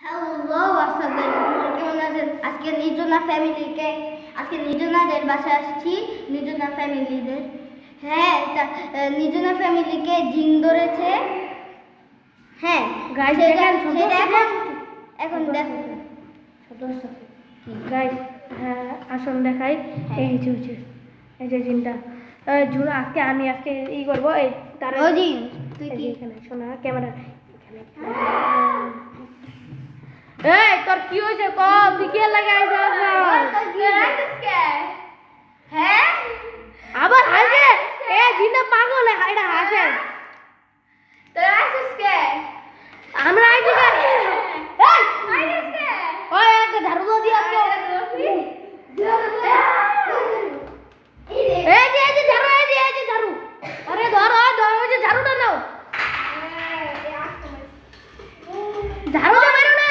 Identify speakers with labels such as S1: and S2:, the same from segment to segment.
S1: Hello আসসালামু আলাইকুম, কেমন আছেন? আজকে নির্জনাদের বাসায় আসছি। নির্জনা ফ্যামিলিদের, হ্যাঁ, নির্জনা ফ্যামিলিকে জিন ধরেছে। হ্যাঁ
S2: গাইস
S1: সেটা এখন দেখো
S2: গাইস, হ্যাঁ আসল দেখাই। এই যে জিনটা ঝুড়া। আমি আজকে ই করবো। এই তার
S1: ও জিন, তুই কি
S2: এখানে শোনা ক্যামেরা এখানে। এই তোর কি হয়েছে? তুই কে লাগাইছ?
S1: হ্যাঁ
S2: আবার হাসে। এ জিনটা পাগল, এটা হাসে। আমরা আইছি কে? ওই একটা ঝাড়ু দিয়ে দিও। এই যে ঝাড়ু। আরে ধর ওই যে ঝাড়ুটা নাও। ঝাড়ু দে মারো না।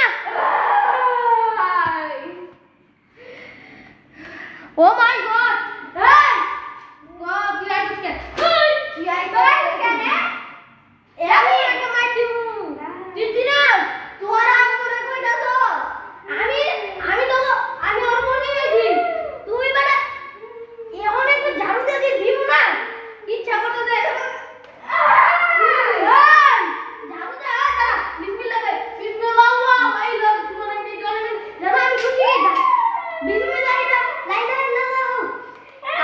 S2: ও মাই গড! এই গড, তুই আইছিস কে? আমি একটা মার দিমু। তুই না তোর আগ করে কই দাও। আমি ওর মনে গেছি। তুই বেটা এমন একটা ঝাড়ু দিয়ে দিমু না, ইচ্ছা করতে দে। ঝাড়ু দে। দাঁড়া, বিসমিল্লাহ বে। বিসমিল্লাহ আই লাভ সুবহানাল্লাহি জানেন। জানা আমি খুশি। বিসমিল্লাহ লা ইলাহা ইল্লাল্লাহ।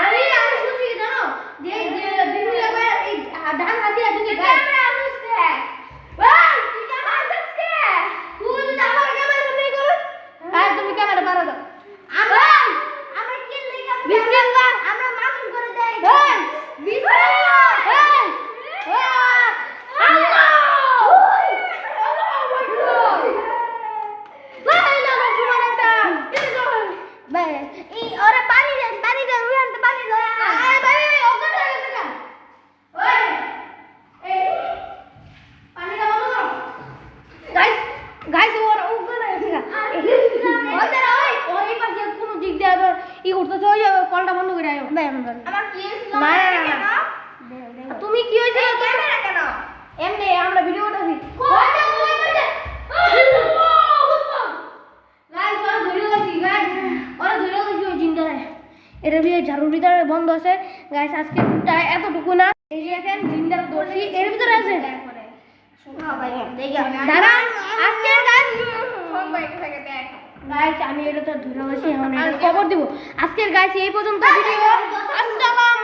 S2: আমি খুশি জানো যে বিসমিল্লাহ বে। এই ডান হাতে আছে যে ক্যামেরা আসছে। ওই তুই ক্যামেরা আসছে। তুই যদি আমার ক্যামেরা বন্ধ করো। হ্যাঁ তুমি ক্যামেরা মারো দাও। আমরা কি লাগা বিসমিল্লাহ আমরা মানুষ করে দেই। বিসমিল্লাহ। আল্লাহ ওরে পানি দে উড়ান তো পানি লয়া। আরে ভাই ওগা হয়ে গেছে না। ওই এই পানিটা বন্ধ করো। গাইস ওরা ওগা হয়ে গেছে না। ওই এই পাশে কোন দিক দিয়ে আবার ই করতেছ। ওই কলটা বন্ধ করে আয়ো।
S1: আমার কি হইছিল?
S2: না তুমি কি হইছিল?
S1: ক্যামেরা কেন?
S2: এমনি আমরা ভিডিও করতেছি। এটা দিয়ে ঝাড়ুর ভিতরে বন্ধ আছে। গাইস আজকে এতটুকু না। এই যে দেখেন জিন্দার দর্শি এর ভিতরে আছে। দাঁড়ান আজকের গাইস আমি এটা তো ধরে বসি এখন কবর দিব। আজকের গাইস এই পর্যন্ত ভিডিও। আসসালাম।